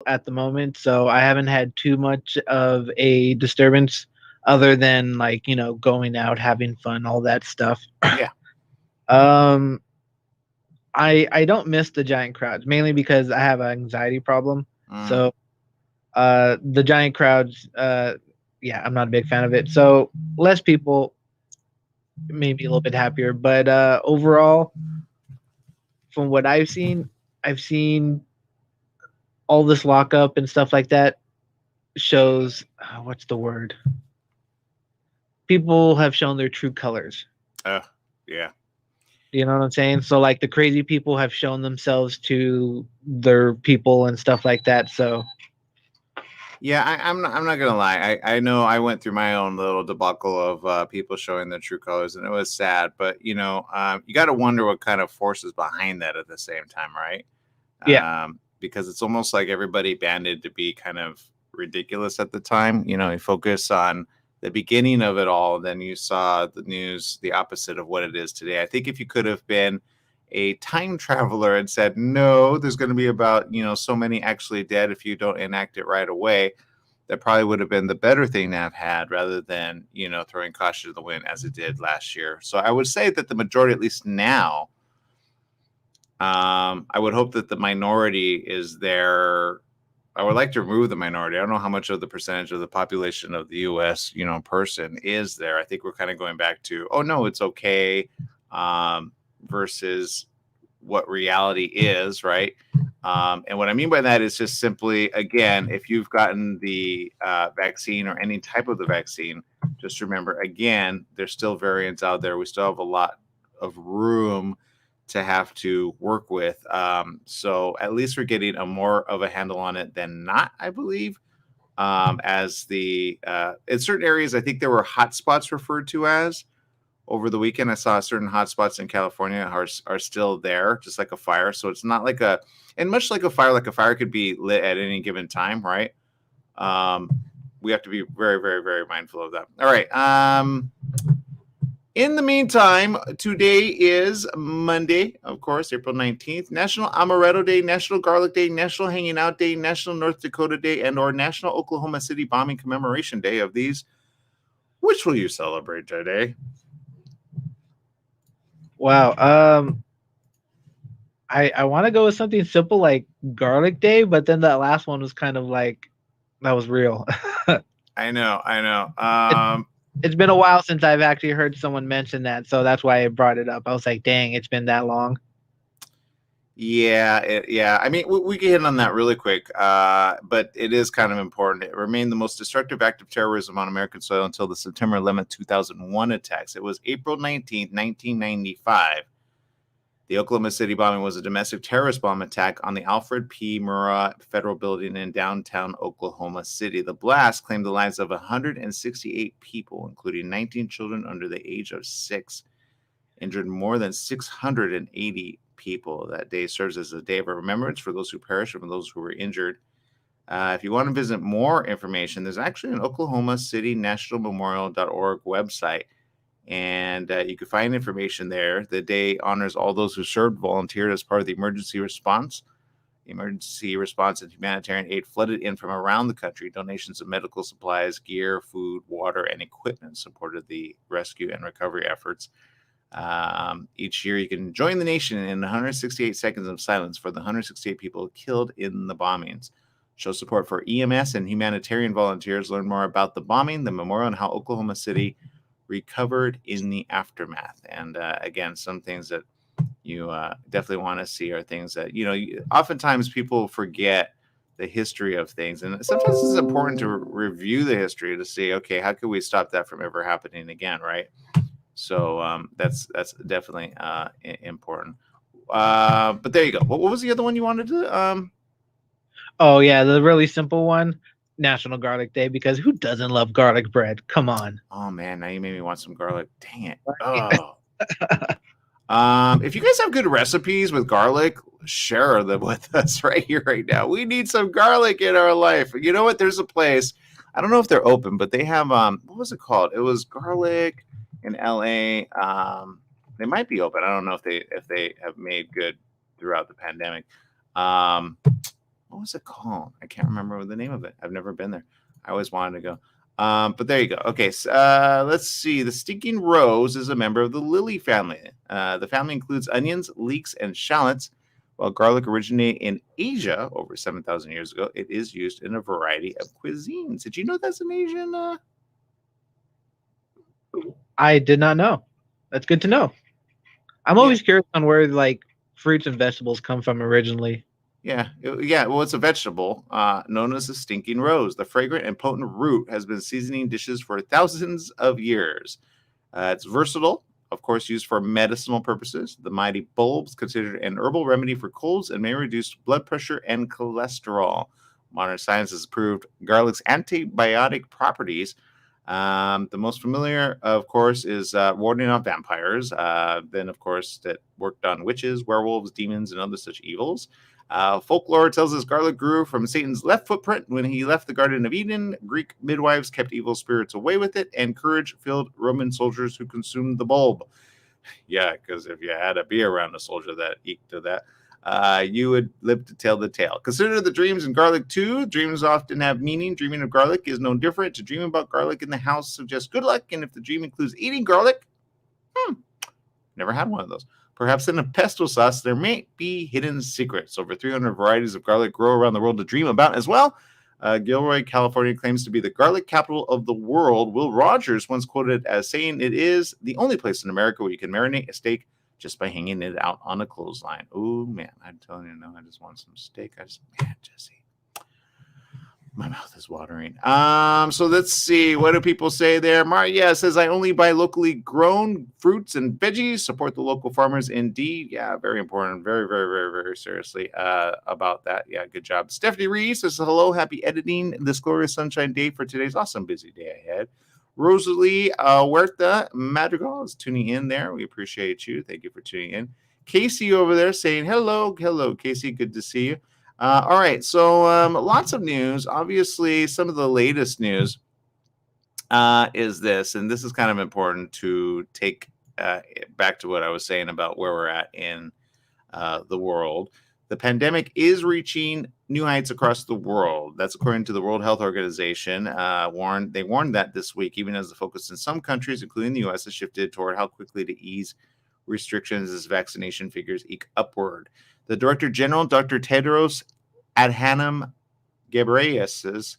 at the moment, so I haven't had too much of a disturbance other than like, going out, having fun, all that stuff. Yeah. Um I don't miss the giant crowds mainly because I have an anxiety problem. Mm. So the giant crowds, yeah, I'm not a big fan of it. So less people made me a little bit happier, but overall, from what I've seen all this lockup and stuff like that shows what's the word? People have shown their true colors. Uh, yeah. You know what I'm saying? So like the crazy people have shown themselves to their people and stuff like that. So Yeah, I'm not gonna lie. I know I went through my own little debacle of people showing their true colors, and it was sad. But you got to wonder what kind of forces behind that at the same time, right? yeah, Because it's almost like everybody banded to be kind of ridiculous at the time. You focus on the beginning of it all, then you saw the news, the opposite of what it is today. I think if you could have been a time traveler and said, no, there's going to be about, so many actually dead if you don't enact it right away, that probably would have been the better thing to have had rather than, throwing caution to the wind as it did last year. So I would say that the majority, at least now, I would hope that the minority is there. I would like to remove the minority. I don't know how much of the percentage of the population of the U.S. Person is there. I think we're kind of going back to, oh no, it's okay, versus what reality is, right? And what I mean by that is just simply, again, if you've gotten the vaccine or any type of the vaccine, just remember, again, there's still variants out there. We still have a lot of room to have to work with. So at least we're getting a more of a handle on it than not, I believe. As the in certain areas, I think there were hotspots referred to as over the weekend. I saw certain hotspots in California are still there, just like a fire. So it's not like and much like a fire could be lit at any given time, right? Um, we have to be very, very, very mindful of that. All right. In the meantime, today is Monday, of course, April 19th, National Amaretto Day, National Garlic Day, National Hanging Out Day, National North Dakota Day, and or National Oklahoma City Bombing Commemoration Day. Of these, which will you celebrate today? wow. I want to go with something simple like garlic day, but then that last one was kind of like that was real. I know, I know. it, it's been a while since I've actually heard someone mention that, so that's why I brought it up. I was like, dang, it's been that long. Yeah, yeah. I mean, we can hit on that really quick, but it is kind of important. It remained the most destructive act of terrorism on American soil until the September 11th, 2001 attacks. It was April 19th, 1995. The Oklahoma City bombing was a domestic terrorist bomb attack on the Alfred P. Murrah Federal Building in downtown Oklahoma City. The blast claimed the lives of 168 people, including 19 children under the age of 6, injured more than 680 people. That day serves as a day of remembrance for those who perished and for those who were injured. If you want to visit more information, there's actually an Oklahoma City National Memorial.org website, and you can find information there. The day honors all those who served, volunteered as part of the emergency response. The emergency response and humanitarian aid flooded in from around the country. Donations of medical supplies, gear, food, water, and equipment supported the rescue and recovery efforts. Each year, you can join the nation in 168 seconds of silence for the 168 people killed in the bombings. Show support for EMS and humanitarian volunteers. Learn more about the bombing, the memorial, and how Oklahoma City recovered in the aftermath. And again, some things that you definitely want to see are things that, oftentimes people forget the history of things. And sometimes it's important to review the history to see, okay, how can we stop that from ever happening again, right? So that's definitely important. But there you go. What was the other one you wanted to? Oh yeah, the really simple one, National Garlic Day, because who doesn't love garlic bread? Come on. Oh man, now you made me want some garlic. Dang it. Oh. If you guys have good recipes with garlic, share them with us right here, right now. We need some garlic in our life. You know what? There's a place. I don't know if they're open, but they have what was it called? It was garlic in LA. They might be open. I don't know if they have made good throughout the pandemic. Um, What was it called? I can't remember the name of it. I've never been there. I always wanted to go. But there you go. Okay, so, let's see. The stinking rose is a member of the lily family. The family includes onions, leeks, and shallots. While garlic originated in Asia over 7,000 years ago, it is used in a variety of cuisines. Did you know that's an Asian? I did not know. That's good to know. I'm Yeah. always curious on where like fruits and vegetables come from originally. Yeah, well, it's a vegetable known as the stinking rose. The fragrant and potent root has been seasoning dishes for thousands of years. It's versatile, of course, used for medicinal purposes. The mighty bulb is considered an herbal remedy for colds and may reduce blood pressure and cholesterol. Modern science has proved garlic's antibiotic properties. The most familiar, of course, is warding off vampires. Then, of course, that worked on witches, werewolves, demons, and other such evils. Folklore tells us garlic grew from Satan's left footprint when he left the Garden of Eden. Greek midwives kept evil spirits away with it, and courage filled Roman soldiers who consumed the bulb. Yeah, because if you had to be around a soldier that eked to that, you would live to tell the tale. Consider the dreams in garlic too. Dreams often have meaning. Dreaming of garlic is no different. To dream about garlic in the house suggests good luck, and if the dream includes eating garlic, never had one of those. Perhaps in a pesto sauce, there may be hidden secrets. Over 300 varieties of garlic grow around the world to dream about as well. Gilroy, California claims to be the garlic capital of the world. Will Rogers once quoted as saying it is the only place in America where you can marinate a steak just by hanging it out on a clothesline. Oh, man, I'm telling you, no, I just want some steak. Man, Jesse. My mouth is watering. So let's see. What do people say there? Maria says, I only buy locally grown fruits and veggies. Support the local farmers. Indeed. Yeah, very important. Very, very, very, very seriously about that. Yeah, good job. Stephanie Reese says, hello. Happy editing this glorious sunshine day for today's awesome busy day ahead. Rosalie Huerta Madrigal is tuning in there. We appreciate you. Thank you for tuning in. Casey over there saying, hello. Hello, Casey. Good to see you. All right, so lots of news. Obviously, some of the latest news is this, and this is kind of important to take back to what I was saying about where we're at in the world. The pandemic is reaching new heights across the world. That's according to the World Health Organization. They warned that this week, even as the focus in some countries, including the U.S., has shifted toward how quickly to ease restrictions as vaccination figures eke upward. The Director General, Dr. Tedros Adhanom Ghebreyesus,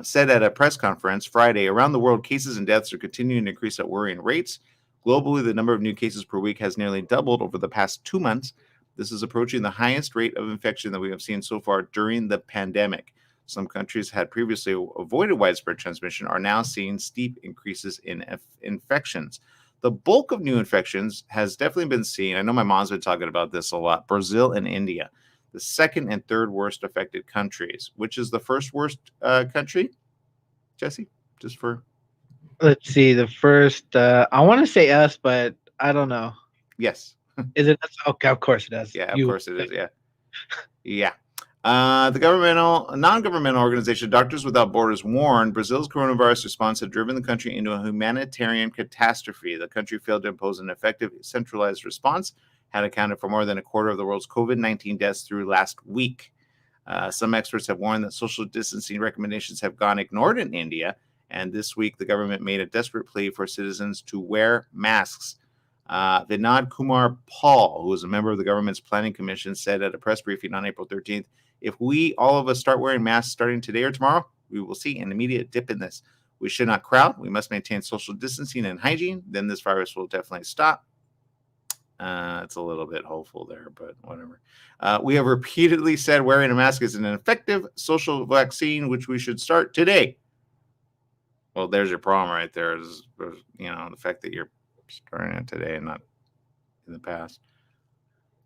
said at a press conference Friday, around the world, cases and deaths are continuing to increase at worrying rates. Globally, the number of new cases per week has nearly doubled over the past 2 months. This is approaching the highest rate of infection that we have seen so far during the pandemic. Some countries had previously avoided widespread transmission are now seeing steep increases in infections. The bulk of new infections has definitely been seen. I know my mom's been talking about this a lot. Brazil and India, the second and third worst affected countries. Which is the first worst country, Jesse? Just for... Let's see. The first, I want to say us, but I don't know. Yes. Is it us? Okay, of course it does. Yeah, of course it is. Yeah. Yeah. The non-governmental organization Doctors Without Borders warned Brazil's coronavirus response had driven the country into a humanitarian catastrophe. The country failed to impose an effective, centralized response, had accounted for more than a quarter of the world's COVID-19 deaths through last week. Some experts have warned that social distancing recommendations have gone ignored in India, and this week the government made a desperate plea for citizens to wear masks. Vinod Kumar Paul, who is a member of the government's planning commission, said at a press briefing on April 13th, if we, all of us, start wearing masks starting today or tomorrow, we will see an immediate dip in this. We should not crowd. We must maintain social distancing and hygiene. Then this virus will definitely stop. It's a little bit hopeful there, but whatever. We have repeatedly said wearing a mask is an effective social vaccine, which we should start today. Well, there's your problem right there. Is, the fact that you're starting it today and not in the past.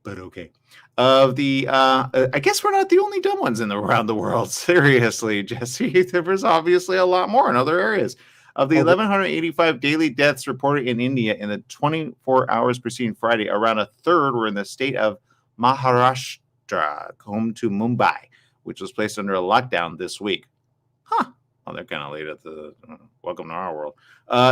But okay. I guess we're not the only dumb ones around the world. Seriously, Jesse, there was obviously a lot more in other areas. Of the 1,185 daily deaths reported in India in the 24 hours preceding Friday, around a third were in the state of Maharashtra, home to Mumbai, which was placed under a lockdown this week. Huh. Well, they're kind of late at the welcome to our world.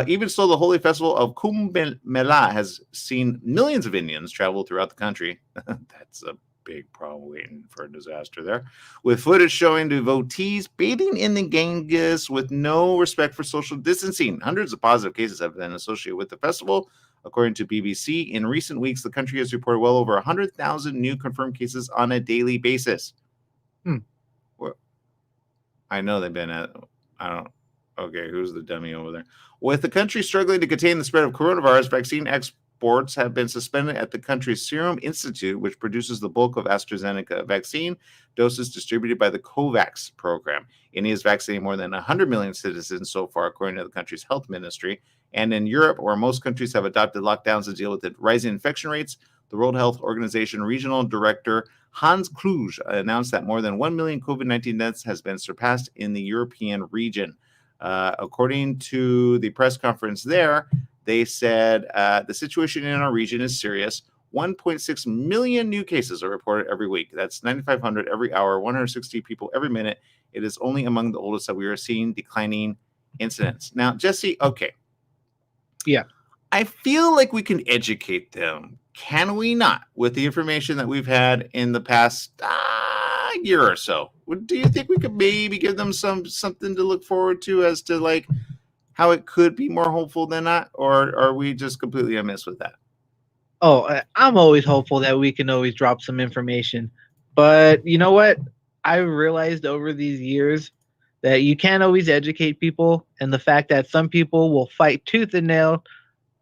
Even so, the holy festival of Kumbh Mela has seen millions of Indians travel throughout the country. That's a big problem waiting for a disaster there. With footage showing devotees bathing in the Ganges with no respect for social distancing. Hundreds of positive cases have been associated with the festival. According to BBC, in recent weeks, the country has reported well over 100,000 new confirmed cases on a daily basis. I know they've been at, okay, who's the dummy over there? With the country struggling to contain the spread of coronavirus, vaccine exports have been suspended at the country's Serum Institute, which produces the bulk of AstraZeneca vaccine doses distributed by the COVAX program. India has vaccinated more than 100 million citizens so far, according to the country's health ministry. And in Europe, where most countries have adopted lockdowns to deal with the rising infection rates, the World Health Organization Regional Director Hans Kluge announced that more than 1 million COVID-19 deaths has been surpassed in the European region. According to the press conference there, they said the situation in our region is serious. 1.6 million new cases are reported every week. That's 9,500 every hour, 160 people every minute. It is only among the oldest that we are seeing declining incidents. Now, Jesse, okay. Yeah. I feel like we can educate them. Can we not, with the information that we've had in the past year or so? Do you think we could maybe give them something to look forward to as to like how it could be more hopeful than that, or are we just completely amiss with that? Oh, I'm always hopeful that we can always drop some information, but you know what? I realized over these years that you can't always educate people, and the fact that some people will fight tooth and nail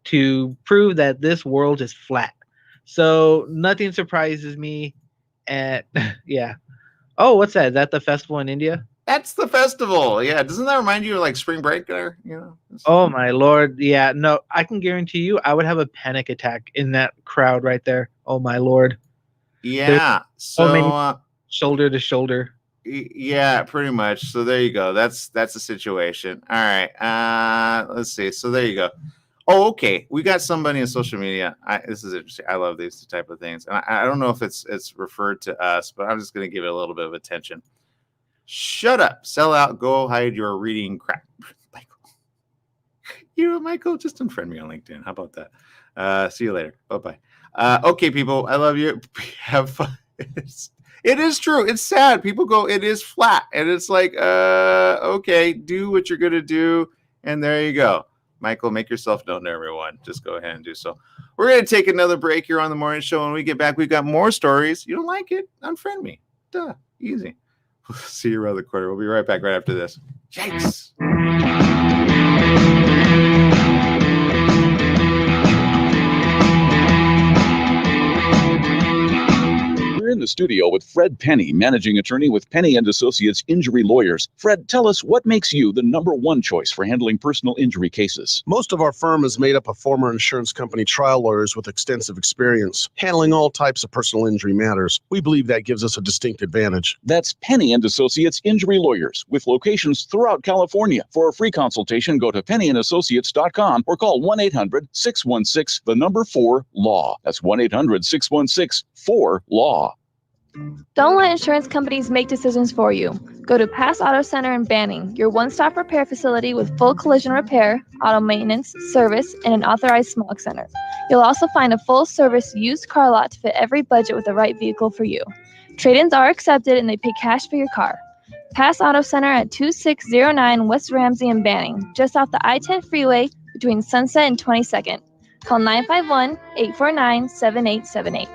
to prove that this world is flat. So nothing surprises me. And yeah. Oh, what's that? Is that the festival in India? That's the festival. Yeah. Doesn't that remind you of like spring break there? You know? Oh my Lord. Yeah. No, I can guarantee you I would have a panic attack in that crowd right there. Oh my Lord. Yeah. So many shoulder to shoulder. Yeah, pretty much. So there you go. That's the situation. All right. Let's see. So there you go. Oh, okay. We got somebody in social media. This is interesting. I love these type of things. And I don't know if it's referred to us, but I'm just going to give it a little bit of attention. Shut up. Sell out. Go hide your reading crap. Michael. You know, Michael, just unfriend me on LinkedIn. How about that? See you later. Bye-bye. Okay, people. I love you. Have fun. It is true. It's sad. People go, it is flat. And it's like, okay, do what you're going to do. And there you go. Michael, make yourself known to everyone. Just go ahead and do so. We're going to take another break here on the morning show. When we get back, we've got more stories. You don't like it? Unfriend me. Duh. Easy. We'll see you around the corner. We'll be right back right after this. Yikes. We're in the studio with Fred Penny, managing attorney with Penny and Associates Injury Lawyers. Fred, tell us what makes you the number one choice for handling personal injury cases. Most of our firm is made up of former insurance company trial lawyers with extensive experience handling all types of personal injury matters. We believe that gives us a distinct advantage. That's Penny and Associates Injury Lawyers with locations throughout California. For a free consultation, go to pennyandassociates.com or call 1-800-616-4-LAW. That's 1-800-616-4-LAW. Don't let insurance companies make decisions for you. Go to Pass Auto Center in Banning, your one-stop repair facility with full collision repair, auto maintenance, service, and an authorized smog center. You'll also find a full-service used car lot to fit every budget with the right vehicle for you. Trade-ins are accepted and they pay cash for your car. Pass Auto Center at 2609 West Ramsey in Banning, just off the I-10 freeway between Sunset and 22nd. Call 951-849-7878.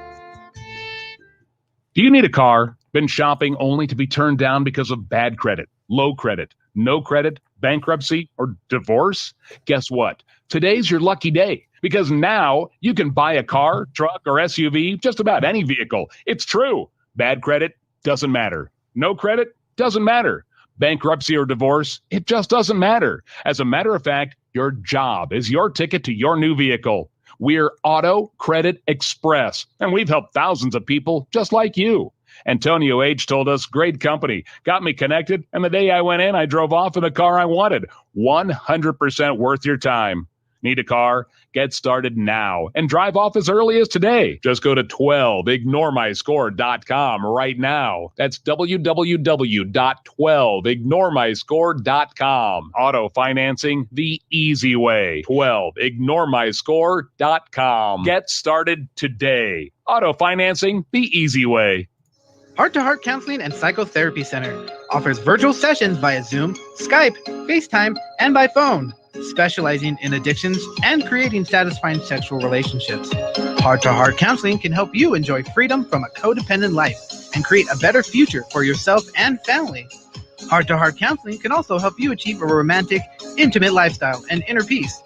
Do you need a car? Been shopping only to be turned down because of bad credit, low credit, no credit, bankruptcy, or divorce? Guess what? Today's your lucky day because now you can buy a car, truck, or SUV, just about any vehicle. It's true. Bad credit doesn't matter. No credit doesn't matter. Bankruptcy or divorce, it just doesn't matter. As a matter of fact, your job is your ticket to your new vehicle. We're Auto Credit Express, and we've helped thousands of people just like you. Antonio H. told us, great company, got me connected, and the day I went in, I drove off in the car I wanted. 100% worth your time. Need a car? Get started now and drive off as early as today. Just go to 12ignoremyscore.com right now. That's www.12ignoremyscore.com. Auto financing the easy way. 12ignoremyscore.com. Get started today. Auto financing the easy way. Heart to Heart Counseling and Psychotherapy Center offers virtual sessions via Zoom, Skype, FaceTime, and by phone, specializing in addictions and creating satisfying sexual relationships. Heart to Heart Counseling can help you enjoy freedom from a codependent life and create a better future for yourself and family. Heart to Heart Counseling can also help you achieve a romantic, intimate lifestyle and inner peace.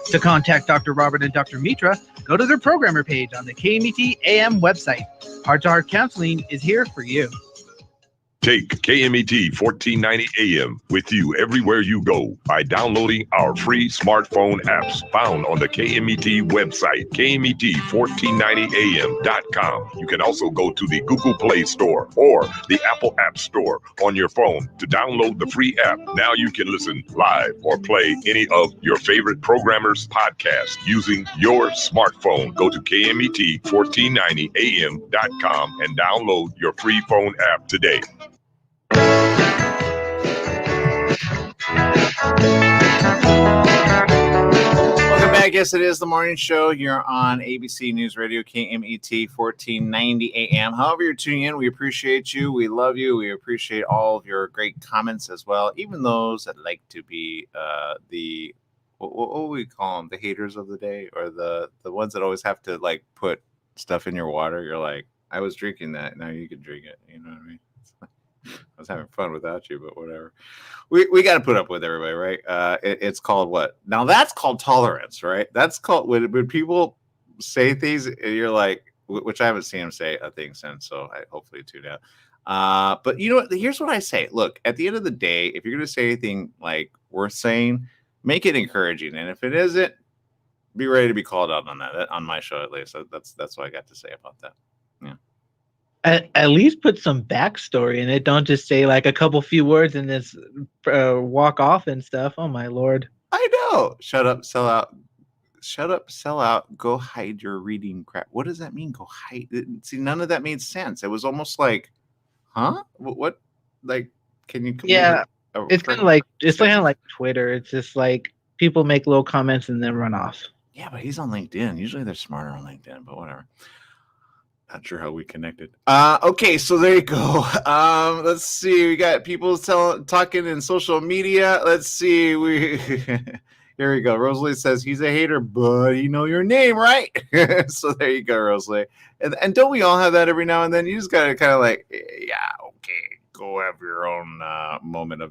To contact Dr. Robert and Dr. Mitra, go to their programmer page on the KMET AM website. Heart to Heart Counseling is here for you. Take KMET 1490 AM with you everywhere you go by downloading our free smartphone apps found on the KMET website, KMET1490am.com. You can also go to the Google Play Store or the Apple App Store on your phone to download the free app. Now you can listen live or play any of your favorite programmers' podcasts using your smartphone. Go to KMET1490am.com and download your free phone app today. Welcome back. Yes, it is the morning show here on ABC News Radio, KMET 1490 AM. However you're tuning in, we appreciate you. We love you. We appreciate all of your great comments as well, even those that like to be what do we call them? The haters of the day, or the ones that always have to like put stuff in your water. You're like, I was drinking that. Now you can drink it. You know what I mean? I was having fun without you, but whatever. We got to put up with everybody, right? It's called what? Now that's called tolerance, right? That's called when people say things, you're like, which I haven't seen them say a thing since, so I hopefully tune out. But you know what? Here's what I say. Look, at the end of the day, if you're going to say anything like worth saying, make it encouraging, and if it isn't, be ready to be called out on that on my show at least. That's what I got to say about that. Yeah. At least put some backstory in it. Don't just say like a couple few words and just walk off and stuff. Oh my Lord. I know. Shut up, sell out. Shut up, sell out. Go hide your reading crap. What does that mean? Go hide. See, none of that made sense. It was almost like, huh? What? Like, can you? Yeah, it's kind of like Twitter. It's just like people make little comments and then run off. Yeah, but he's on LinkedIn. Usually they're smarter on LinkedIn, but whatever. Not sure how we connected. Okay, so there you go. Let's see. We got people talking in social media. Let's see. Here we go. Rosalie says he's a hater, but you know your name, right? So there you go, Rosalie. And don't we all have that every now and then? You just gotta kind of like, yeah, okay, go have your own moment of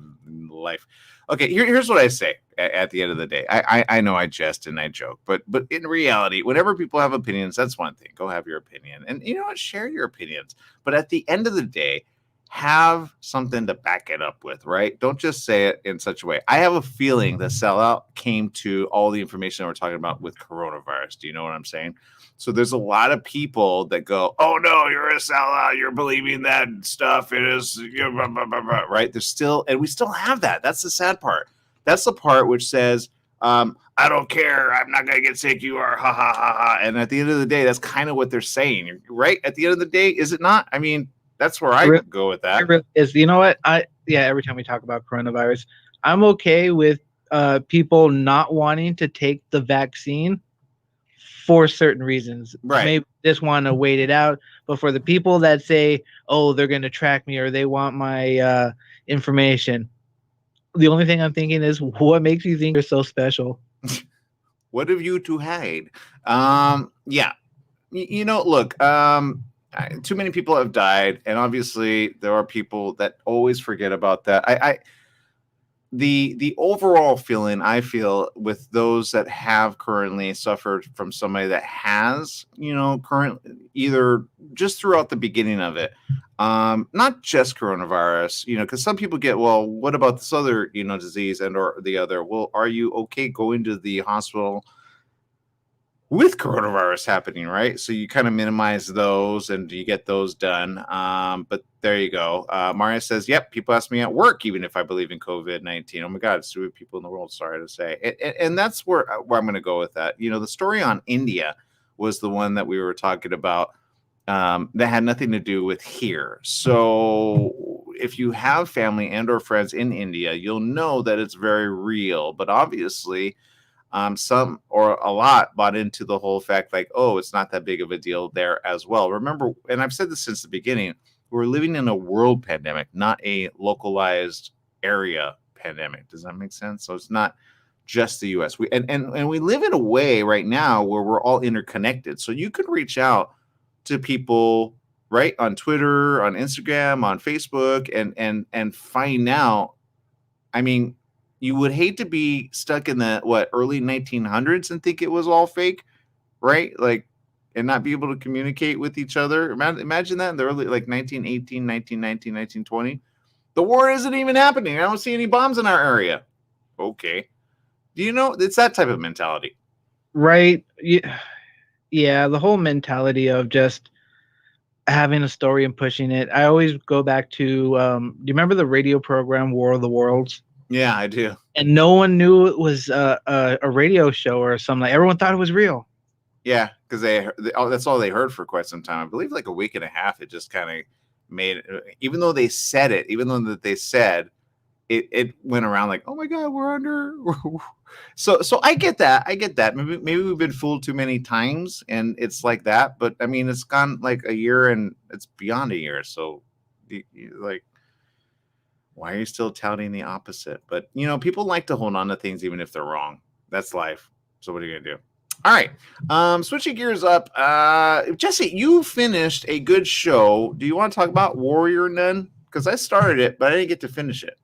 life. Okay, here's what I say at the end of the day. I know I jest and I joke, but in reality, whenever people have opinions, that's one thing. Go have your opinion. And you know what? Share your opinions. But at the end of the day, have something to back it up with, right? Don't just say it in such a way. I have a feeling the sellout came to all the information that we're talking about with coronavirus. Do you know what I'm saying? So there's a lot of people that go, oh no, you're a sellout. You're believing that stuff. It is, blah, blah, blah, blah, right? There's still, and we still have that. That's the sad part. That's the part which says, I don't care. I'm not going to get sick. You are, ha, ha, ha, ha. And at the end of the day, that's kind of what they're saying, right? At the end of the day, is it not? I mean, that's where I go with that. Is, you know what? Every time we talk about coronavirus, I'm okay with people not wanting to take the vaccine for certain reasons. Right. Maybe just want to wait it out. But for the people that say, oh, they're going to track me or they want my information, the only thing I'm thinking is, what makes you think you're so special? What have you to hide? Yeah. You know, look, too many people have died, and obviously there are people that always forget about that. The overall feeling I feel with those that have currently suffered from somebody that has, either just throughout the beginning of it, not just coronavirus, because some people get, well, what about this other, disease and or the other? Well, are you okay going to the hospital with coronavirus happening, right? So you kind of minimize those and you get those done. But there you go. Maria says, yep, people ask me at work, even if I believe in COVID-19. Oh my God, it's 2 people in the world. Sorry to say. And that's where I'm going to go with that. You know, the story on India was the one that we were talking about that had nothing to do with here. So if you have family and or friends in India, you'll know that it's very real. But obviously, some or a lot bought into the whole fact like, oh, it's not that big of a deal there as well. Remember, and I've said this since the beginning, we're living in a world pandemic, not a localized area pandemic. Does that make sense? So it's not just the US. And we live in a way right now where we're all interconnected. So you could reach out to people right on Twitter, on Instagram, on Facebook, and find out. I mean, you would hate to be stuck in the early 1900s and think it was all fake, right? Like, and not be able to communicate with each other. Imagine that in the early, like 1918, 1919, 1920. The war isn't even happening. I don't see any bombs in our area. Okay. Do you know? It's that type of mentality. Right. Yeah, the whole mentality of just having a story and pushing it. I always go back to, do you remember the radio program War of the Worlds? Yeah, I do. And no one knew it was a radio show or something. Like, everyone thought it was real. Yeah, because that's all they heard for quite some time. I believe like a week and a half. It just kind of made it, even though they said it, it went around like, oh my God, we're under. So I get that. Maybe we've been fooled too many times, and it's like that. But I mean, it's gone like a year, and it's beyond a year. So, like, why are you still touting the opposite? But you know, people like to hold on to things even if they're wrong. That's life. So what are you gonna do? All right. Switching gears up. Jesse, you finished a good show. Do you want to talk about Warrior Nun? Because I started it, but I didn't get to finish it.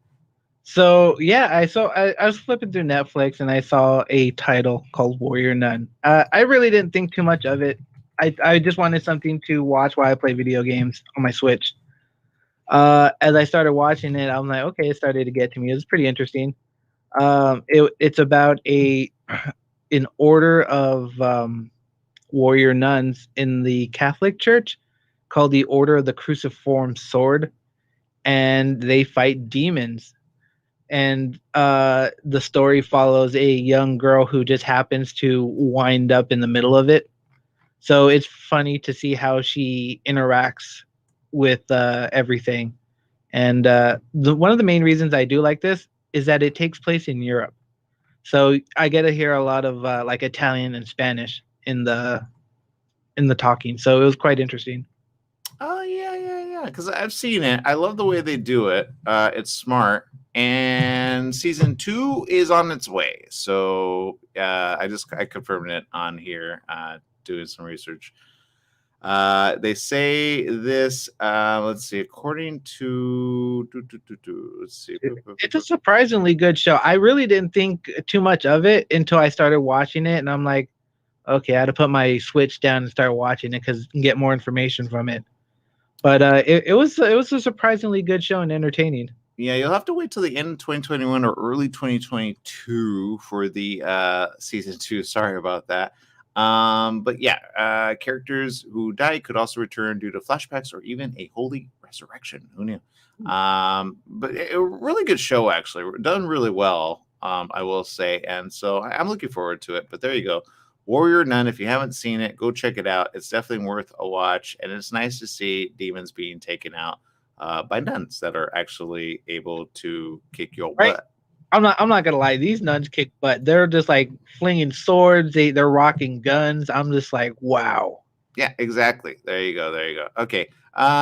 So yeah, I was flipping through Netflix and I saw a title called Warrior Nun. I really didn't think too much of it. I just wanted something to watch while I play video games on my Switch. As I started watching it, I'm like, okay, it started to get to me. It was pretty interesting. It's about an order of warrior nuns in the Catholic Church called the Order of the Cruciform Sword, and they fight demons. And the story follows a young girl who just happens to wind up in the middle of it. So it's funny to see how she interacts with everything. And one of the main reasons I do like this is that it takes place in Europe. So I get to hear a lot of like Italian and Spanish in the talking. So it was quite interesting. Oh yeah. Because I've seen it. I love the way they do it. It's smart. And season 2 is on its way. So I confirmed it on here, doing some research. They say this. Let's see. According to, let's see. It's a surprisingly good show. I really didn't think too much of it until I started watching it, and I'm like, okay, I had to put my Switch down and start watching it because get more information from it. But it was a surprisingly good show and entertaining. Yeah, you'll have to wait till the end of 2021 or early 2022 for the season 2. Sorry about that. But yeah, characters who die could also return due to flashbacks or even a holy resurrection. Who knew? But a really good show, actually. Done really well, I will say. And so I'm looking forward to it. But there you go. Warrior Nun, if you haven't seen it, go check it out. It's definitely worth a watch. And it's nice to see demons being taken out by nuns that are actually able to kick your butt. I'm not gonna lie, these nuns kick butt. They're just like flinging swords, they're rocking guns. I'm just like, wow. Yeah, exactly. There you go. Okay.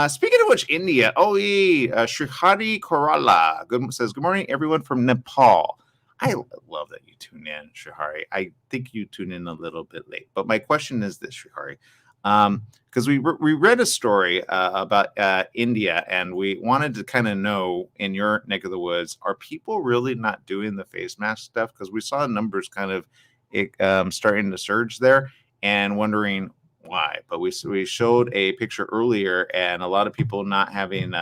Speaking of which, India. Shrihari Korala says, good morning, everyone from Nepal. I love that you tune in, Shrihari. I think you tune in a little bit late. But my question is this, Shrihari. Because we read a story about India, and we wanted to kind of know, in your neck of the woods, are people really not doing the face mask stuff? Because we saw numbers kind of starting to surge there, and wondering why. But we showed a picture earlier, and a lot of people not having,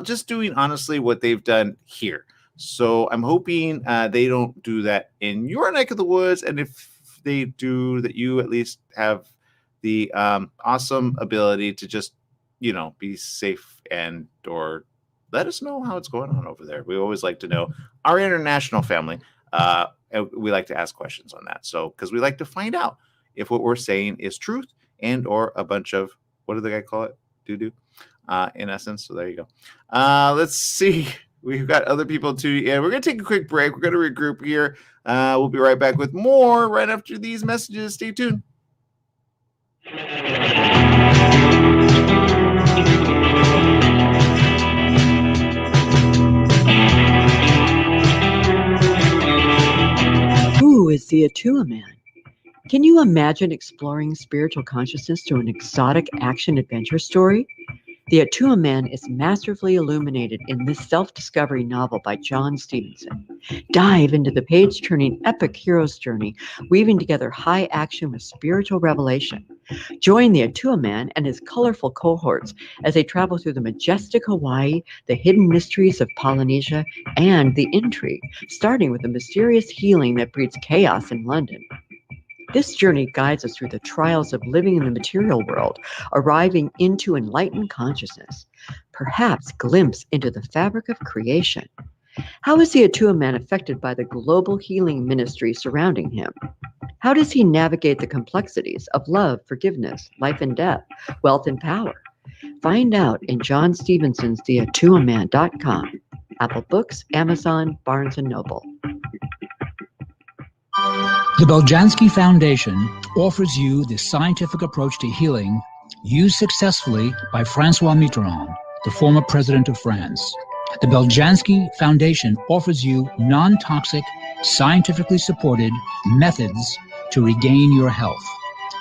just doing honestly what they've done here. So I'm hoping they don't do that in your neck of the woods, and if they do, that you at least have the awesome ability to just be safe and or let us know how it's going on over there. We always like to know. Our international family, we like to ask questions on that. So, because we like to find out if what we're saying is truth and or a bunch of, what do the guy call it? Doo-doo, in essence. So there you go. Let's see. We've got other people too. Yeah, we're going to take a quick break. We're going to regroup here. We'll be right back with more right after these messages. Stay tuned. Who is the Atua Man? Can you imagine exploring spiritual consciousness through an exotic action-adventure story? The Atua Man is masterfully illuminated in this self-discovery novel by John Stevenson. Dive into the page-turning epic hero's journey, weaving together high action with spiritual revelation. Join the Atua Man and his colorful cohorts as they travel through the majestic Hawaii, the hidden mysteries of Polynesia, and the intrigue, starting with the mysterious healing that breeds chaos in London. This journey guides us through the trials of living in the material world, arriving into enlightened consciousness, perhaps glimpse into the fabric of creation. How is the Atua Man affected by the global healing ministry surrounding him? How does he navigate the complexities of love, forgiveness, life and death, wealth and power? Find out in John Stevenson's TheAtuaMan.com, Apple Books, Amazon, Barnes & Noble. The Beljanski Foundation offers you the scientific approach to healing used successfully by Francois Mitterrand, the former president of France. The Beljanski Foundation offers you non-toxic, scientifically supported methods to regain your health.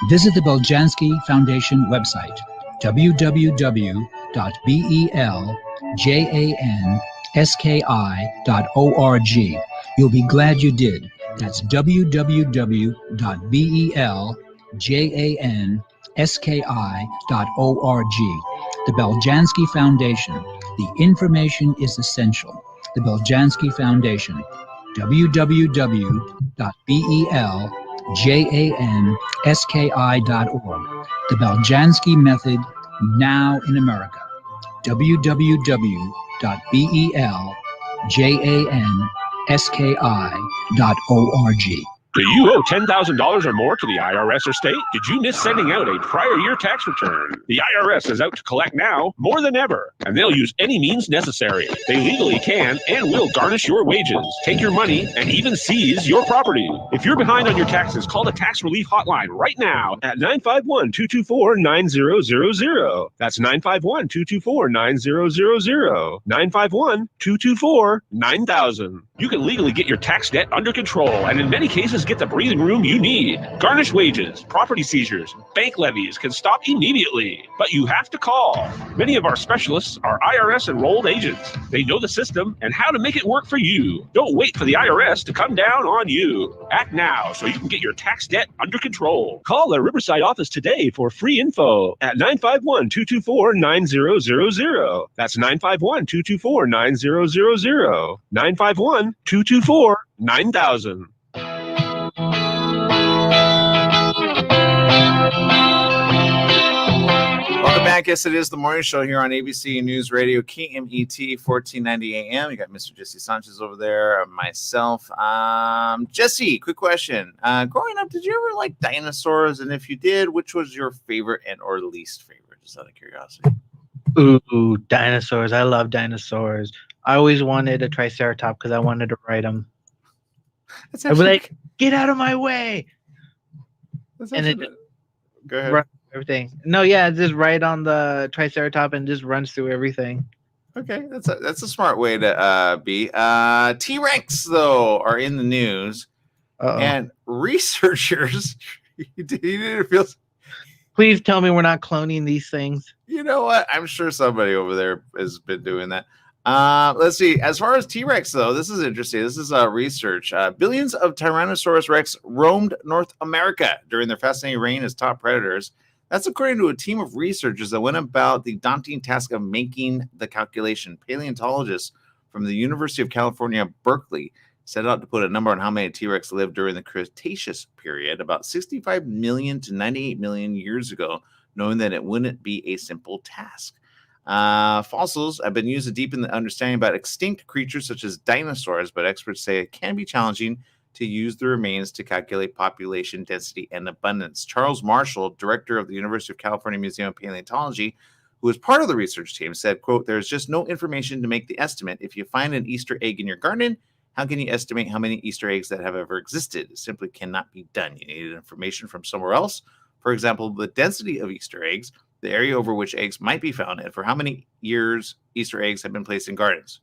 Visit the Beljanski Foundation website, www.beljanski.org. You'll be glad you did. That's www.beljanski.org. The Beljanski Foundation. The information is essential. The Beljanski Foundation. www.beljanski.org. The Beljanski Method, now in America. www.beljanski.org. Do you owe $10,000 or more to the IRS or state? Did you miss sending out a prior year tax return? The IRS is out to collect now more than ever, and they'll use any means necessary. They legally can and will garnish your wages, take your money, and even seize your property. If you're behind on your taxes, call the Tax Relief Hotline right now at 951-224-9000. That's 951-224-9000. 951-224-9000. You can legally get your tax debt under control, and in many cases, get the breathing room you need. Garnished wages, property seizures, bank levies can stop immediately, but you have to call. Many of our specialists are IRS enrolled agents. They know the system and how to make it work for you. Don't wait for the IRS to come down on you. Act now so you can get your tax debt under control. Call their Riverside office today for free info at 951-224-9000. That's 951-224-9000. 951-224-9000. Welcome back. Yes, it is the morning show here on ABC News Radio, KMET 1490 AM. You got Mr. Jesse Sanchez over there, myself. Jesse, quick question. Growing up, did you ever like dinosaurs? And if you did, which was your favorite and or least favorite? Just out of curiosity. Ooh, dinosaurs. I love dinosaurs. I always wanted a triceratops because I wanted to ride them. I'd be like, get out of my way. And it go ahead. Run everything. No, yeah, just right on the triceratops and just runs through everything. Okay, that's a smart way to be. T-Rex though are in the news. Uh-oh. And researchers. you didn't feel. Please tell me we're not cloning these things. You know what? I'm sure somebody over there has been doing that. Let's see. As far as T-Rex, though, this is interesting. This is research. Billions of Tyrannosaurus Rex roamed North America during their fascinating reign as top predators. That's according to a team of researchers that went about the daunting task of making the calculation. Paleontologists from the University of California, Berkeley, set out to put a number on how many T-Rex lived during the Cretaceous period, about 65 million to 98 million years ago, knowing that it wouldn't be a simple task. Fossils have been used to deepen the understanding about extinct creatures such as dinosaurs, but experts say it can be challenging to use the remains to calculate population density and abundance. Charles Marshall, director of the University of California Museum of Paleontology, who was part of the research team, said, quote, "There's just no information to make the estimate. If you find an Easter egg in your garden, how can you estimate how many Easter eggs that have ever existed? It simply cannot be done. You need information from somewhere else. For example, the density of Easter eggs, the area over which eggs might be found, and for how many years Easter eggs have been placed in gardens."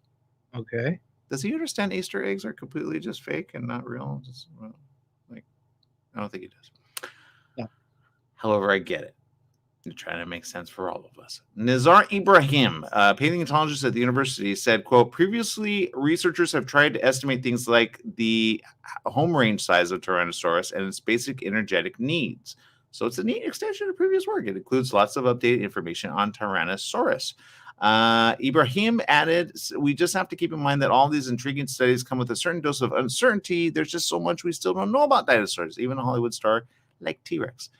Okay. Does he understand Easter eggs are completely just fake and not real? I don't think he does. No. However, I get it. You're trying to make sense for all of us. Nizar Ibrahim, a paleontologist at the university, said, quote, "Previously, researchers have tried to estimate things like the home range size of Tyrannosaurus and its basic energetic needs. So it's a neat extension of previous work. It includes lots of updated information on Tyrannosaurus." Ibrahim added, "We just have to keep in mind that all these intriguing studies come with a certain dose of uncertainty. There's just so much we still don't know about dinosaurs, even a Hollywood star like T-Rex."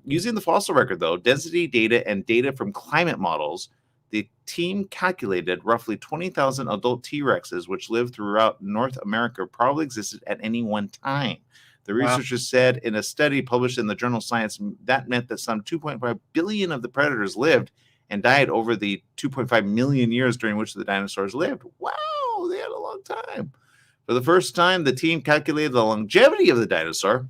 Using the fossil record, though, density data and data from climate models, the team calculated roughly 20,000 adult T-Rexes, which lived throughout North America, probably existed at any one time. The researchers said in a study published in the journal Science, that meant that some 2.5 billion of the predators lived and died over the 2.5 million years during which the dinosaurs lived. Wow, they had a long time. For the first time, the team calculated the longevity of the dinosaur.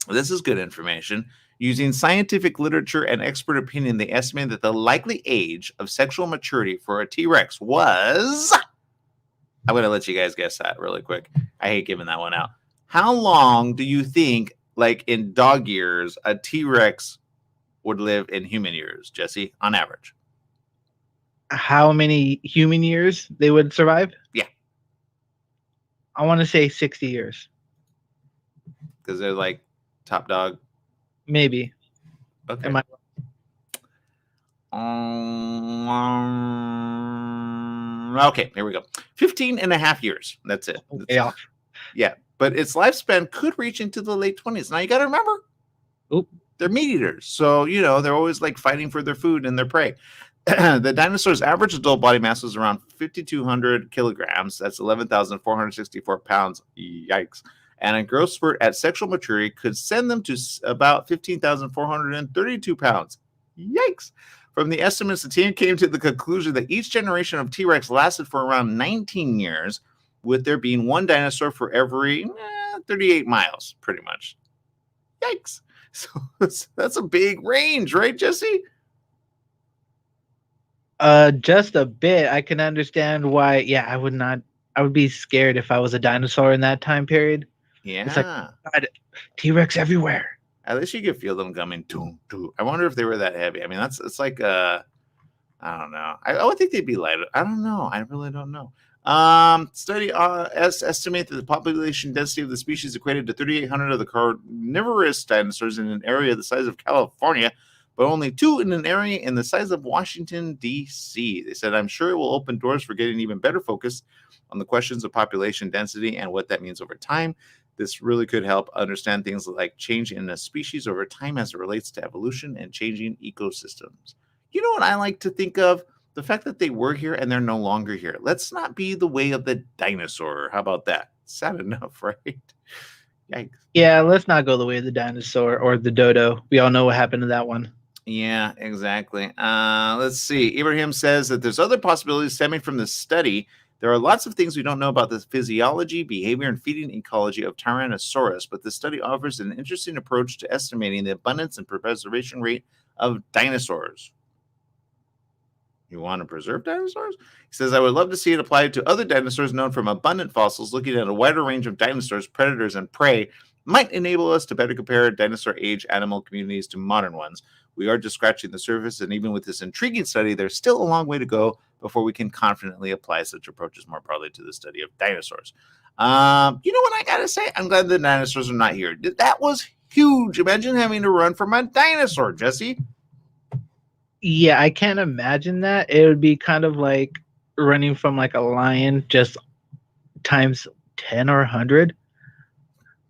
This is good information. Using scientific literature and expert opinion, they estimated that the likely age of sexual maturity for a T-Rex was... I'm going to let you guys guess that really quick. I hate giving that one out. How long do you think, like in dog years, a T-Rex would live in human years, Jesse, on average? How many human years they would survive? Yeah. I want to say 60 years. Because they're like top dog? Maybe. Okay. Am I... Okay, here we go. 15 and a half years. That's it. Yeah. Yeah, but its lifespan could reach into the late 20s. Now, you got to remember, they're meat eaters. So, you know, they're always like fighting for their food and their prey. The dinosaur's average adult body mass was around 5,200 kilograms. That's 11,464 pounds. Yikes. And a growth spurt at sexual maturity could send them to about 15,432 pounds. Yikes. From the estimates, the team came to the conclusion that each generation of T-Rex lasted for around 19 years, with there being one dinosaur for every 38 miles, pretty much. Yikes. So that's a big range, right, Jesse? Just a bit. I can understand why. Yeah, I would be scared if I was a dinosaur in that time period. Yeah. It's like, God, T-Rex everywhere. At least you could feel them coming. I wonder if they were that heavy. I mean, it's like I don't know. I would think they'd be lighter. I don't know. I really don't know. Study estimate that the population density of the species equated to 3,800 of the carnivorous dinosaurs in an area the size of California, but only 2 in an area in the size of Washington, D.C. They said, "I'm sure it will open doors for getting even better focus on the questions of population density and what that means over time. This really could help understand things like change in a species over time as it relates to evolution and changing ecosystems." You know what I like to think of? The fact that they were here and they're no longer here. Let's not be the way of the dinosaur. How about that? Sad enough, right? Yikes. Yeah, let's not go the way of the dinosaur or the dodo. We all know what happened to that one. Yeah, exactly. Let's see. Ibrahim says that there's other possibilities stemming from this study. There are lots of things we don't know about the physiology, behavior, and feeding ecology of Tyrannosaurus, but this study offers an interesting approach to estimating the abundance and preservation rate of dinosaurs. You want to preserve dinosaurs? He says, "I would love to see it applied to other dinosaurs known from abundant fossils. Looking at a wider range of dinosaurs, predators, and prey might enable us to better compare dinosaur age animal communities to modern ones. We are just scratching the surface, and even with this intriguing study, there's still a long way to go before we can confidently apply such approaches more broadly to the study of dinosaurs." You know what I gotta say? I'm glad the dinosaurs are not here. That was huge. Imagine having to run from a dinosaur, Jesse. Yeah, I can't imagine that. It would be kind of like running from like a lion, just times 10 or 100.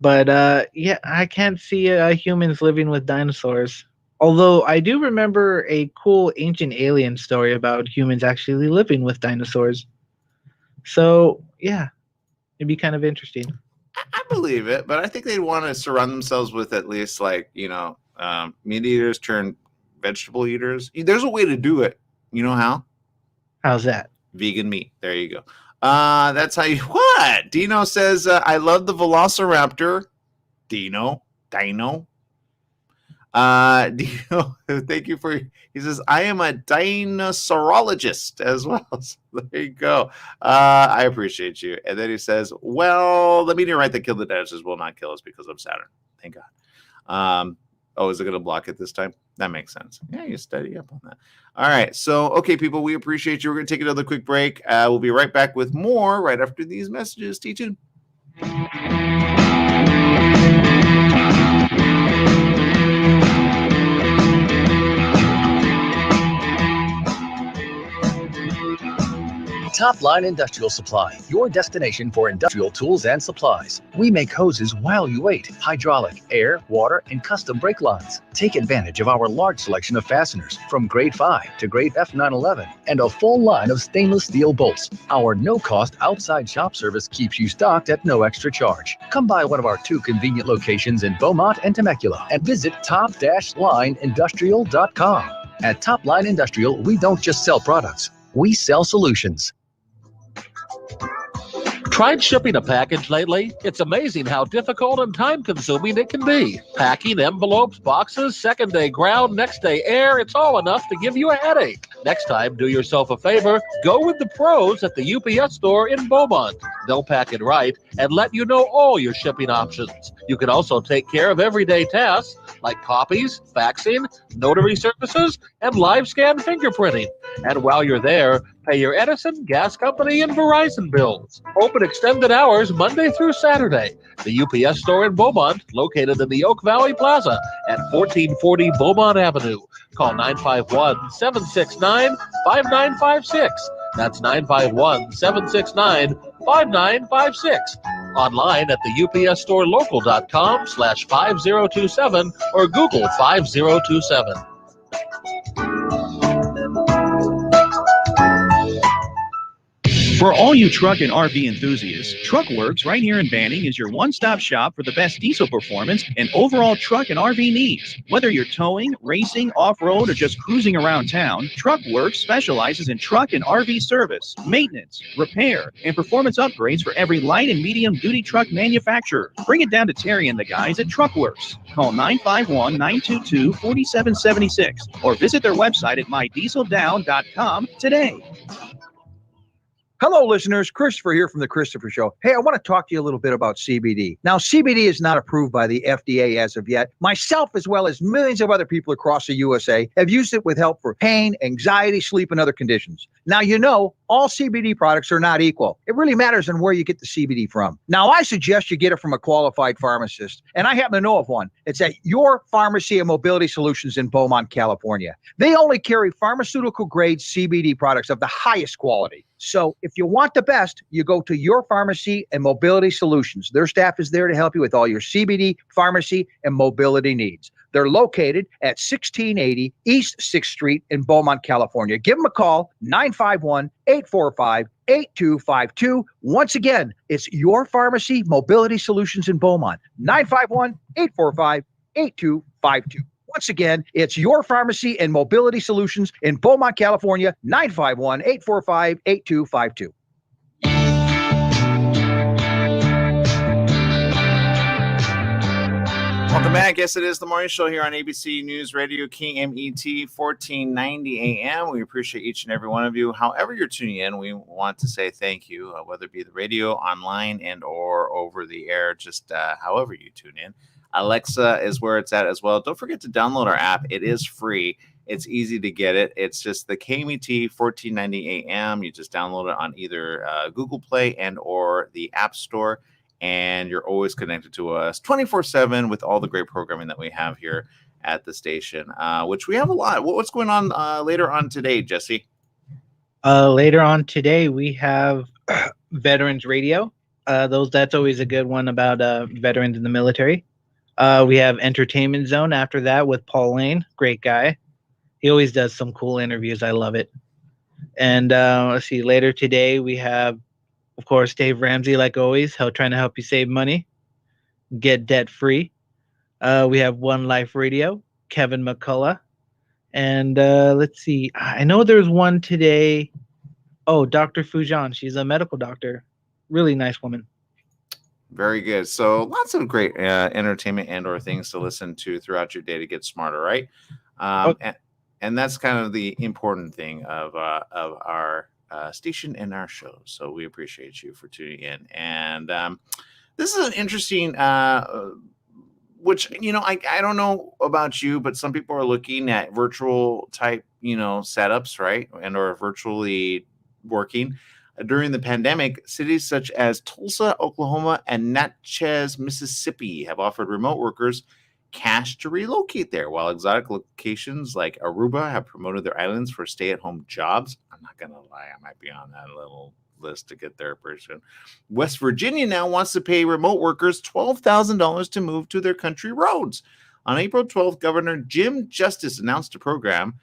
But yeah, I can't see humans living with dinosaurs Although I do remember a cool ancient alien story about humans actually living with dinosaurs. So yeah, it'd be kind of interesting. I believe it, but I think they'd want to surround themselves with at least meat eaters turn vegetable eaters. There's a way to do it. You know how? How's that? Vegan meat. There you go. That's how you. What? Dino says, I love the Velociraptor. Dino. Dino, thank you for. He says, I am a dinosaurologist as well. So there you go. I appreciate you. And then he says, well, the meteorite that killed the dinosaurs will not kill us because of Saturn. Thank God. Is it going to block it this time? That makes sense. Yeah, you study up on that. All right. So, okay, people, we appreciate you. We're going to take another quick break. We'll be right back with more right after these messages. Stay tuned. Top Line Industrial Supply, your destination for industrial tools and supplies. We make hoses while you wait, hydraulic, air, water, and custom brake lines. Take advantage of our large selection of fasteners from grade 5 to grade F911 and a full line of stainless steel bolts. Our no-cost outside shop service keeps you stocked at no extra charge. Come by one of our 2 convenient locations in Beaumont and Temecula and visit top-lineindustrial.com. At Top Line Industrial, we don't just sell products, we sell solutions. Tried shipping a package lately? It's amazing how difficult and time-consuming it can be. Packing envelopes, boxes, second-day ground, next-day air, it's all enough to give you a headache. Next time, do yourself a favor, go with the pros at the UPS store in Beaumont. They'll pack it right and let you know all your shipping options. You can also take care of everyday tasks like copies, faxing, notary services, and live scan fingerprinting. And while you're there, pay your Edison, gas company, and Verizon bills. Open extended hours Monday through Saturday. The UPS store in Beaumont, located in the Oak Valley Plaza at 1440 Beaumont Avenue. Call 951-769-5956. That's 951-769-5956. Online at the upsstorelocal.com/5027 or Google 5027. For all you truck and RV enthusiasts, TruckWorks right here in Banning is your one-stop shop for the best diesel performance and overall truck and RV needs. Whether you're towing, racing, off-road, or just cruising around town, TruckWorks specializes in truck and RV service, maintenance, repair, and performance upgrades for every light and medium-duty truck manufacturer. Bring it down to Terry and the guys at TruckWorks. Call 951-922-4776 or visit their website at mydieseldown.com today. Hello, listeners. Christopher here from The Christopher Show. Hey, I want to talk to you a little bit about CBD. Now, CBD is not approved by the FDA as of yet. Myself, as well as millions of other people across the USA, have used it with help for pain, anxiety, sleep, and other conditions. Now, you know, all CBD products are not equal. It really matters on where you get the CBD from. Now, I suggest you get it from a qualified pharmacist, and I happen to know of one. It's at Your Pharmacy and Mobility Solutions in Beaumont, California. They only carry pharmaceutical-grade CBD products of the highest quality. So if you want the best, you go to Your Pharmacy and Mobility Solutions. Their staff is there to help you with all your CBD, pharmacy, and mobility needs. They're located at 1680 East 6th Street in Beaumont, California. Give them a call, 951-845-8252. Once again, it's Your Pharmacy Mobility Solutions in Beaumont, 951-845-8252. Once again, it's Your Pharmacy and Mobility Solutions in Beaumont, California, 951-845-8252. Welcome back. Yes, it is the morning show here on ABC News Radio, KMET 1490 AM. We appreciate each and every one of you. However you're tuning in, we want to say thank you, whether it be the radio, online, and or over the air, just however you tune in. Alexa is where it's at as well. Don't forget to download our app. It is free. It's easy to get it. It's just the KMET 1490 AM. You just download it on either Google Play and or the App Store, and you're always connected to us 24/7 with all the great programming that we have here at the station, which we have a lot. What's going on later on today, Jesse? Later on today, we have Veterans Radio. That's always a good one about veterans in the military. We have Entertainment Zone after that with Paul Lane. Great guy. He always does some cool interviews. I love it. And let's see, later today we have, of course, Dave Ramsey, like always, trying to help you save money, get debt free. We have One Life Radio, Kevin McCullough. And let's see, I know there's one today. Oh, Dr. Fujan. She's a medical doctor. Really nice woman. Very good. So lots of great entertainment and/or things to listen to throughout your day to get smarter, right? And that's kind of the important thing of our station and our show. So we appreciate you for tuning in. And this is an interesting, which, you know, I don't know about you, but some people are looking at virtual type, you know, setups, right? And or virtually working. During the pandemic, cities such as Tulsa, Oklahoma, and Natchez, Mississippi have offered remote workers cash to relocate there, while exotic locations like Aruba have promoted their islands for stay-at-home jobs. I'm not going to lie, I might be on that little list to get there pretty soon. West Virginia now wants to pay remote workers $12,000 to move to their country roads. On April 12th, Governor Jim Justice announced a program,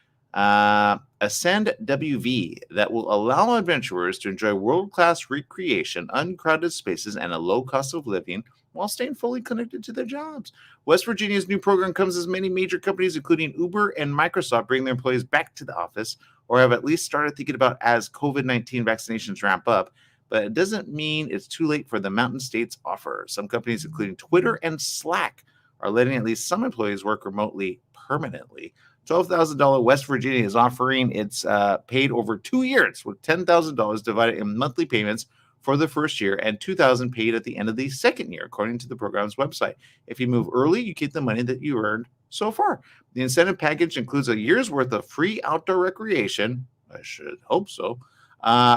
Ascend WV, that will allow adventurers to enjoy world-class recreation, uncrowded spaces, and a low cost of living while staying fully connected to their jobs. West Virginia's new program comes as many major companies, including Uber and Microsoft, bring their employees back to the office or have at least started thinking about as COVID-19 vaccinations ramp up. But it doesn't mean it's too late for the Mountain States offer. Some companies, including Twitter and Slack, are letting at least some employees work remotely permanently. $12,000 West Virginia is offering. It's paid over 2 years with $10,000 divided in monthly payments for the first year and $2,000 paid at the end of the second year, according to the program's website. If you move early, you keep the money that you earned so far. The incentive package includes a year's worth of free outdoor recreation. I should hope so.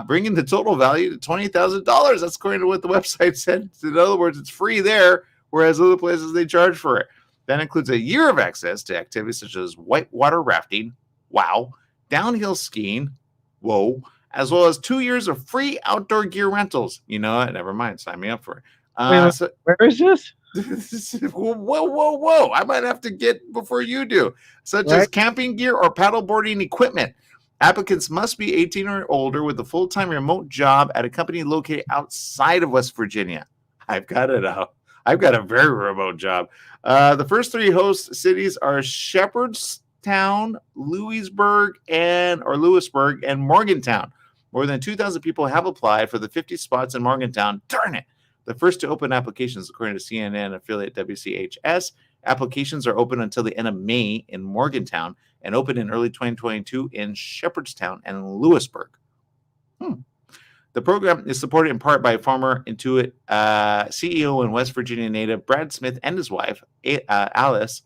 Bringing the total value to $20,000. That's according to what the website said. In other words, it's free there, whereas other places they charge for it. That includes a year of access to activities such as whitewater rafting, wow, downhill skiing, whoa, as well as 2 years of free outdoor gear rentals. You know what? Never mind. Sign me up for it. Where is this? Whoa. I might have to get before you do. Such as camping gear or paddleboarding equipment. Applicants must be 18 or older with a full-time remote job at a company located outside of West Virginia. I've got it out. I've got a very remote job. The first 3 host cities are Shepherdstown, Lewisburg, and Morgantown. More than 2,000 people have applied for the 50 spots in Morgantown. Darn it! The first to open applications, according to CNN affiliate WCHS. Applications are open until the end of May in Morgantown and open in early 2022 in Shepherdstown and Lewisburg. The program is supported in part by former Intuit CEO and West Virginia native Brad Smith and his wife, Alice.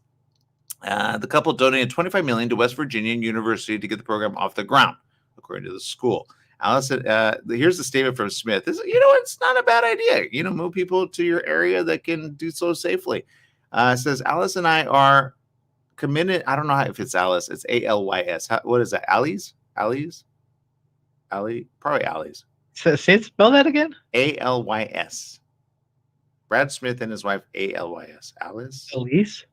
The couple donated $25 million to West Virginia University to get the program off the ground, according to the school. Alice said, here's the statement from Smith. It's not a bad idea. Move people to your area that can do so safely. It says, Alice and I are committed. I don't know if it's Alice. It's ALYS. What is that? Ali's? Probably Ali's. Spell that again. ALYS. Brad Smith and his wife, ALYS. Alice? Elise?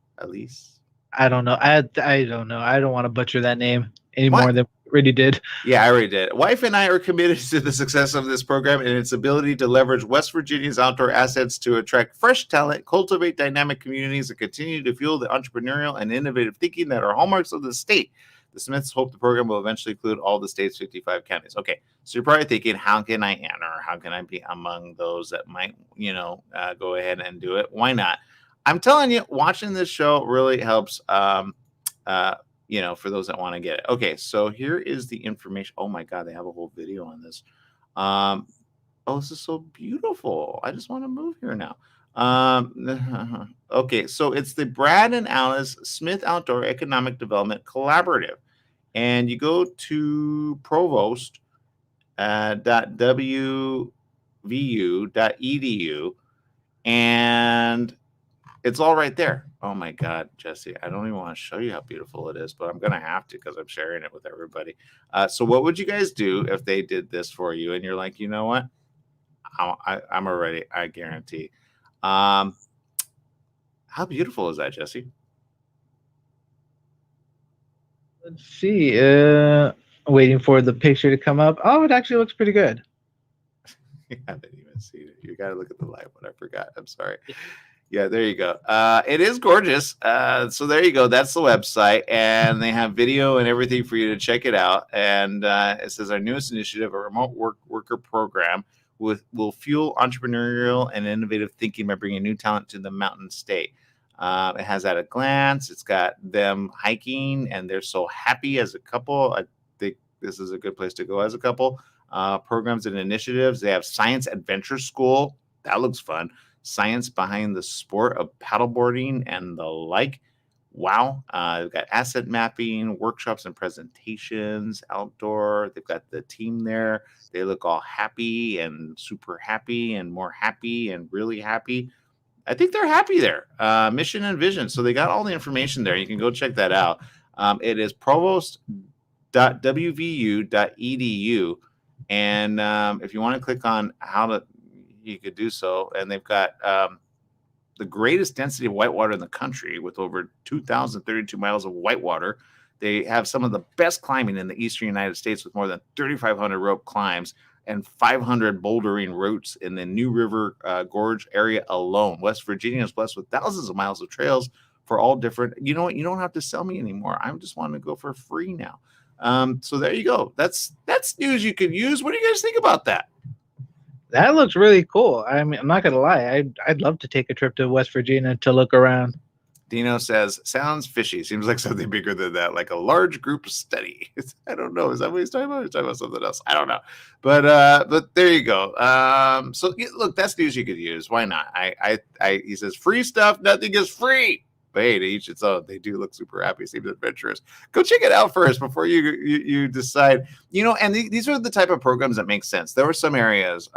I don't know. I don't know. I don't want to butcher that name any more than we already did. Yeah, I already did. Wife and I are committed to the success of this program and its ability to leverage West Virginia's outdoor assets to attract fresh talent, cultivate dynamic communities, and continue to fuel the entrepreneurial and innovative thinking that are hallmarks of the state. The Smiths hope the program will eventually include all the state's 55 counties. Okay, so you're probably thinking, how can I enter? How can I be among those that might, go ahead and do it? Why not? I'm telling you, watching this show really helps, for those that want to get it. Okay, so here is the information. Oh, my God, they have a whole video on this. This is so beautiful. I just want to move here now. Okay, so it's the Brad and Alice Smith Outdoor Economic Development Collaborative. And you go to provost.wvu.edu and it's all right there. Oh my God, Jesse, I don't even want to show you how beautiful it is, but I'm going to have to because I'm sharing it with everybody. So what would you guys do if they did this for you? And you're like, you know what? I'm already, I guarantee. How How beautiful is that, Jesse? Let's see. Waiting for the picture to come up. Oh, it actually looks pretty good. I haven't even seen it. You got to look at the live one. I forgot. I'm sorry. Yeah, there you go. It is gorgeous. So there you go. That's the website, and they have video and everything for you to check it out. And it says our newest initiative, a remote worker program, will fuel entrepreneurial and innovative thinking by bringing new talent to the Mountain State. It has at a glance. It's got them hiking, and they're so happy as a couple. I think this is a good place to go as a couple. Programs and initiatives. They have Science Adventure School. That looks fun. Science behind the sport of paddleboarding and the like. Wow. They've got asset mapping, workshops and presentations, outdoor. They've got the team there. They look all happy and super happy and more happy and really happy. I think they're happy there. Mission and vision. So they got all the information there. You can go check that out. It is provost.wvu.edu. And if you want to click on how to, you could do so. And they've got the greatest density of whitewater in the country with over 2,032 miles of whitewater. They have some of the best climbing in the eastern United States with more than 3,500 rope climbs and 500 bouldering routes in the New River Gorge area alone. West Virginia is blessed with thousands of miles of trails for all different. You know what? You don't have to sell me anymore. I just want to go for free now. So there you go. That's news you could use. What do you guys think about that? That looks really cool. I mean, I'm not gonna lie. I'd love to take a trip to West Virginia to look around. Dino says, sounds fishy. Seems like something bigger than that, like a large group study. I don't know. Is that what he's talking about? He's talking about something else. I don't know. But there you go. So look, that's news you could use. Why not? He says, free stuff, nothing is free. But hey, to each its own. They do look super happy, seem adventurous. Go check it out first before you decide. And these are the type of programs that make sense. There are some areas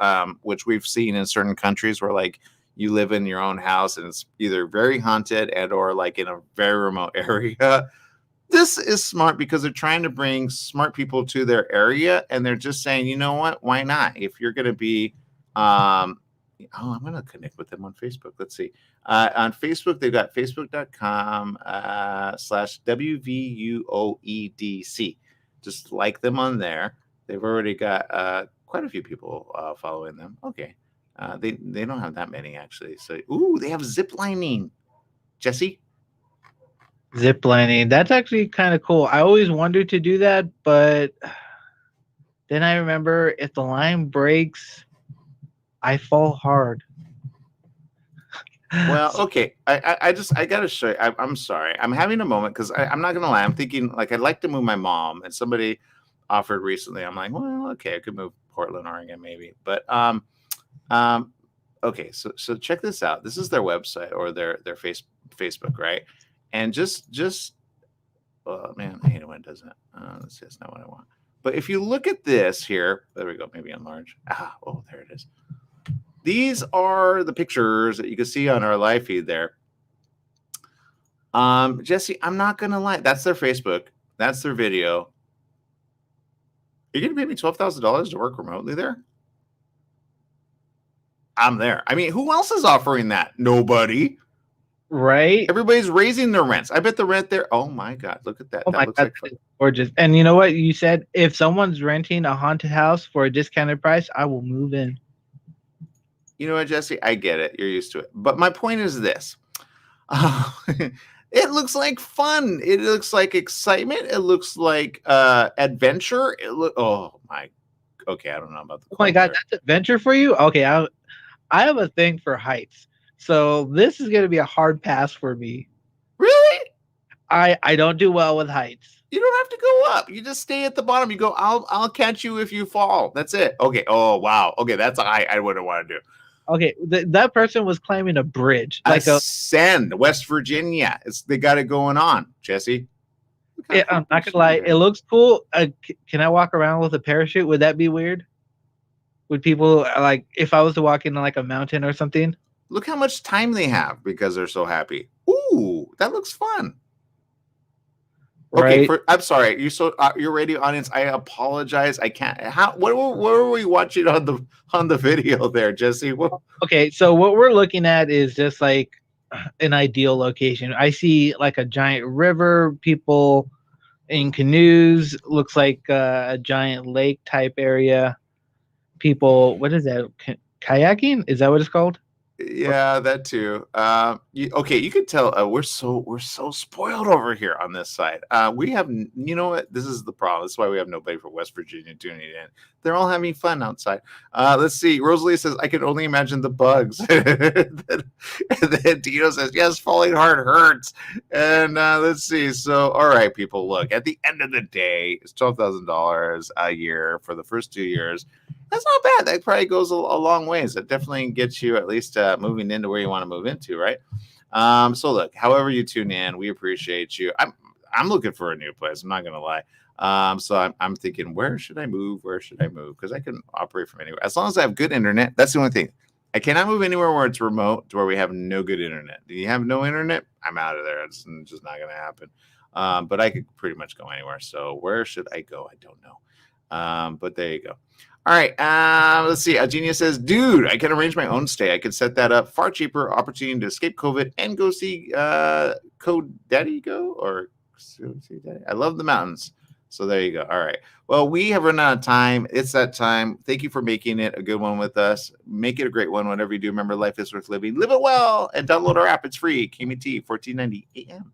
which we've seen in certain countries where like you live in your own house and it's either very haunted and or like in a very remote area. This is smart because they're trying to bring smart people to their area, and they're just saying, you know what? Why not? If you're going to be I'm going to connect with them on Facebook. Let's see. On Facebook, they've got facebook.com/WVUOEDC. Just like them on there. They've already got quite a few people following them. Okay. They don't have that many, actually. So, they have zip lining. Jesse? Zip lining. That's actually kind of cool. I always wanted to do that, but then I remember if the line breaks, I fall hard. Well, okay. I gotta show you. I'm sorry. I'm having a moment because I'm not gonna lie. I'm thinking like I'd like to move my mom, and somebody offered recently. I'm like, well, okay, I could move Portland, Oregon, maybe. But okay. So check this out. This is their website or their Facebook, right? And just oh man, I hate it when it does that. That's not what I want. But if you look at this here, there we go. Maybe enlarge. Oh, there it is. These are the pictures that you can see on our live feed there. Jesse, I'm not going to lie. That's their Facebook. That's their video. You're going to pay me $12,000 to work remotely there? I'm there. I mean, who else is offering that? Nobody. Right? Everybody's raising their rents. I bet the rent there. Oh, my God. Look at that. Oh, that my looks God. like Gorgeous. And you know what? You said if someone's renting a haunted house for a discounted price, I will move in. You know what, Jesse? I get it. You're used to it. But my point is this. It looks like fun. It looks like excitement. It looks like adventure. Oh, my. Okay, I don't know about the. Oh, my God. That's adventure for you? Okay, I have a thing for heights. So this is going to be a hard pass for me. Really? I don't do well with heights. You don't have to go up. You just stay at the bottom. You go, I'll catch you if you fall. That's it. Okay. Oh, wow. Okay, that's a height I wouldn't want to do. Okay, that person was climbing a bridge, like Ascend, West Virginia. They got it going on, Jesse. Yeah, I'm not gonna lie, it looks cool. Can I walk around with a parachute? Would that be weird? Would people like if I was to walk into like a mountain or something? Look how much time they have because they're so happy. Ooh, that looks fun. Right. Okay, I'm sorry. Your radio audience. I apologize. I can't. What were we watching on the video there, Jesse? Okay, so what we're looking at is just like an ideal location. I see like a giant river, people in canoes, looks like a giant lake type area. People, what is that? Kayaking? Is that what it's called? Yeah, that too. Okay, you can tell we're so spoiled over here on this side. We have, you know what? This is the problem. That's why we have nobody from West Virginia tuning in. They're all having fun outside. Let's see. Rosalie says, "I can only imagine the bugs." And then Dino says, "Yes, falling hard hurts." And let's see. So, all right, people. Look, at the end of the day, it's $12,000 a year for the first 2 years. That's not bad. That probably goes a long ways. It definitely gets you at least moving into where you want to move into, right? So look, however you tune in, we appreciate you. I'm looking for a new place. I'm not gonna lie. So I'm thinking, where should I move? Where should I move? Because I can operate from anywhere as long as I have good internet. That's the only thing. I cannot move anywhere where it's remote to where we have no good internet. Do you have no internet? I'm out of there. It's just not gonna happen. But I could pretty much go anywhere. So where should I go? I don't know. But there you go. All right, let's see. Genia says, dude, I can arrange my own stay. I can set that up. Far cheaper opportunity to escape COVID and go see Code Daddy Go or see Daddy. I love the mountains. So there you go. All right. Well, we have run out of time. It's that time. Thank you for making it a good one with us. Make it a great one. Whatever you do, remember, life is worth living. Live it well and download our app. It's free. KMT 1490 AM.